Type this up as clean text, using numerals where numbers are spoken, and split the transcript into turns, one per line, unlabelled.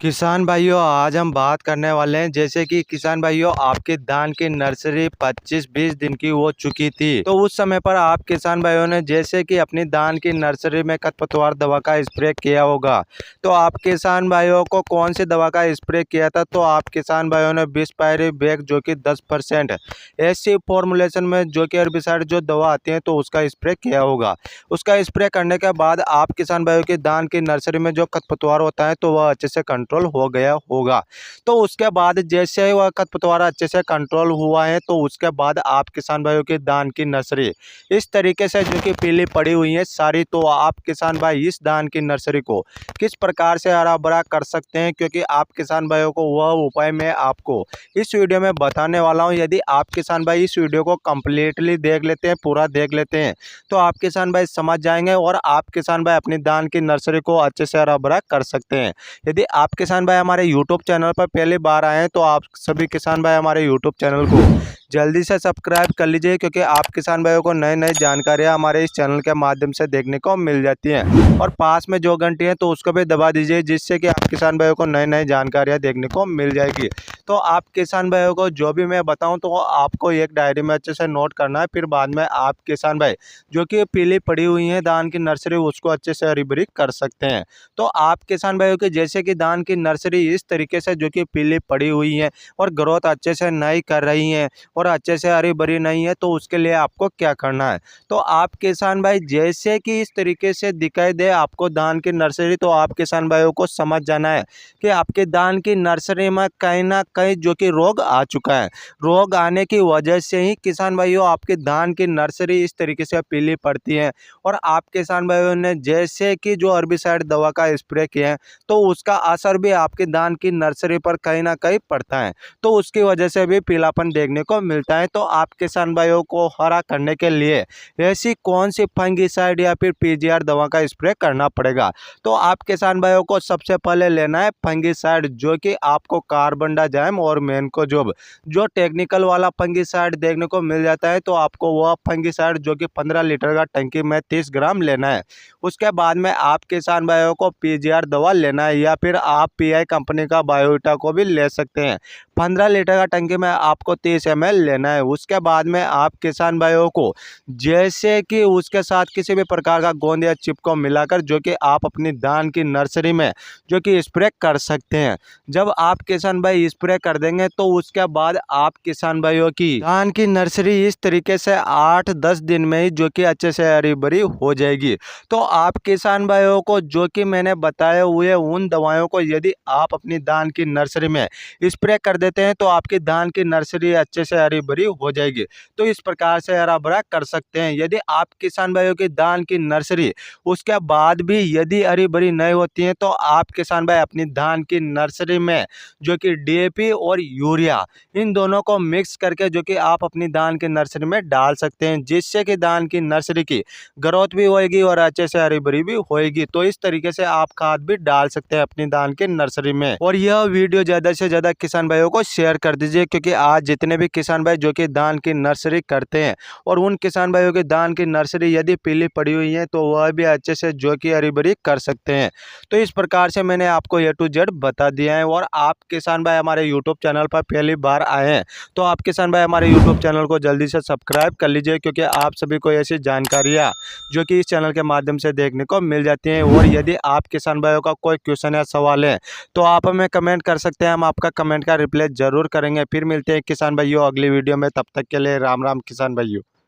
किसान भाइयों, आज हम बात करने वाले हैं। जैसे कि किसान भाइयों, आपके धान की नर्सरी 25-20 दिन की हो चुकी थी, तो उस समय पर आप किसान भाइयों ने जैसे कि अपनी धान की नर्सरी में खरपतवार दवा का स्प्रे किया होगा। तो आप किसान भाइयों को कौन सी दवा का स्प्रे किया था? तो आप किसान भाइयों ने बिस्पायरी बैग जो कि 10% ऐसी फॉर्मुलेशन में जो कि हेर्बिसाइड जो दवा आती है, तो उसका स्प्रे किया होगा। उसका स्प्रे करने के बाद आप किसान भाइयों की धान की नर्सरी में जो खरपतवार होता है, तो वह अच्छे से कंट्रोल हो गया होगा। तो उसके बाद जैसे ही वह खरपतवार अच्छे से कंट्रोल हुआ है, तो उसके बाद आप किसान भाइयों की धान की नर्सरी इस तरीके से जो कि पीली पड़ी हुई है सारी, तो आप किसान भाई इस धान की नर्सरी को किस प्रकार से हरा भरा कर सकते हैं, क्योंकि आप किसान भाइयों को वह उपाय मैं आपको इस वीडियो में बताने वाला हूं। यदि आप किसान भाई इस वीडियो को कंप्लीटली देख लेते हैं, पूरा देख लेते हैं, तो आप किसान भाई समझ जाएंगे और आप किसान भाई अपनी धान की नर्सरी को अच्छे से हरा भरा कर सकते हैं। यदि आप किसान भाई हमारे यूट्यूब चैनल पर पहली बार आए हैं, तो आप सभी किसान भाई हमारे यूट्यूब चैनल को जल्दी से सब्सक्राइब कर लीजिए, क्योंकि आप किसान भाइयों को नई नई जानकारियां हमारे इस चैनल के माध्यम से देखने को मिल जाती हैं। और पास में जो घंटी है, तो उसको भी दबा दीजिए, जिससे कि आप किसान भाइयों को नई नई जानकारियां देखने को मिल जाएगी। तो आप किसान भाइयों को जो भी मैं बताऊं, तो आपको एक डायरी में अच्छे से नोट करना है। फिर बाद में आप किसान भाई जो कि पीली पड़ी हुई है धान की नर्सरी, उसको अच्छे से हरी भरी कर सकते हैं। तो आप किसान भाइयों की जैसे कि धान की नर्सरी इस तरीके से जो कि पीली पड़ी हुई है और ग्रोथ अच्छे से नहीं कर रही है और अच्छे से हरी भरी नहीं है, तो उसके लिए आपको क्या करना है? तो आप किसान भाई जैसे कि इस तरीके से दिखाई दे आपको धान की नर्सरी, तो आप किसान भाइयों को समझ जाना है कि आपके धान की नर्सरी में कहीं ना कहीं जो कि रोग आ चुका है। रोग आने की वजह से ही किसान भाइयों आपके धान की नर्सरी इस तरीके से पीली पड़ती है। और आप किसान भाइयों ने जैसे कि जो हेर्बिसाइड दवा का स्प्रे किया है, तो उसका असर भी आपके धान की नर्सरी पर कहीं ना कहीं पड़ता है, तो उसकी वजह से भी पीलापन देखने को मिलता है। तो आप किसान भाइयों को हरा करने के लिए ऐसी कौन सी फंगिसाइड या फिर पीजीआर दवा का स्प्रे करना पड़ेगा? तो आप किसान भाइयों को सबसे पहले लेना है फंगिसाइड, जो कि आपको कार्बनडाजिम और मैनकोजोब जो टेक्निकल वाला फंगिसाइड देखने को मिल जाता है, तो आपको वह फंगिसाइड जो कि 15 लीटर का टंकी में 30 ग्राम लेना है। उसके बाद में आप किसान भाइयों को पीजीआर दवा लेना है, या फिर आप पीआई कंपनी का बायोविटा को भी ले सकते हैं। 15 लीटर का टंकी में आपको 30 ml लेना है। उसके बाद में आप किसान भाइयों को जैसे कि उसके साथ किसी भी प्रकार का गोंद या चिप को मिलाकर जो कि आप अपनी धान की नर्सरी में जो कि स्प्रे कर सकते हैं। जब आप किसान भाई स्प्रे कर देंगे, तो उसके बाद आप किसान भाइयों की धान की नर्सरी इस तरीके से 8-10 दिन में ही जो कि अच्छे से हरी भरी हो जाएगी। तो आप किसान भाइयों को जो कि मैंने बताए हुए उन दवाओं को यदि आप अपनी धान की नर्सरी में स्प्रे कर देते हैं, तो आपकी धान की नर्सरी अच्छे से हरी भरी हो जाएगी। तो इस प्रकार से हरा भरा कर सकते हैं। यदि आप किसान भाइयों की धान की नर्सरी उसके बाद भी यदि हरी भरी नहीं होती है, तो आप किसान भाई अपनी धान की नर्सरी में जो कि डीएपी और यूरिया इन दोनों को मिक्स करके जो कि आप अपनी धान की नर्सरी में डाल सकते हैं, जिससे कि धान की नर्सरी की ग्रोथ भी होएगी और अच्छे से हरी भरी भी होएगी। तो इस तरीके से आप खाद भी डाल सकते हैं अपनी धान की नर्सरी में। और यह वीडियो ज़्यादा से ज़्यादा किसान भाइयों को शेयर कर दीजिए, क्योंकि आज जितने भी किसान भाई जो कि धान की नर्सरी करते हैं और उन किसान भाइयों की धान की नर्सरी यदि पीली पड़ी हुई है, तो वह भी अच्छे से जो कि हरी भरी कर सकते हैं। तो इस प्रकार से मैंने आपको A to Z बता दिया है। और आप किसान भाई हमारे यूट्यूब चैनल पर पहली बार आए हैं, तो आप किसान भाई हमारे यूट्यूब चैनल को जल्दी से सब्सक्राइब कर लीजिए, क्योंकि आप सभी को ऐसी जानकारियाँ जो कि इस चैनल के माध्यम से देखने को मिल जाती हैं। और यदि आप किसान भाइयों का कोई क्वेश्चन या सवाल है, तो आप हमें कमेंट कर सकते हैं, हम आपका कमेंट का रिप्लाई जरूर करेंगे। फिर मिलते हैं किसान भाइयों अगली वीडियो में, तब तक के लिए राम राम किसान भाइयों।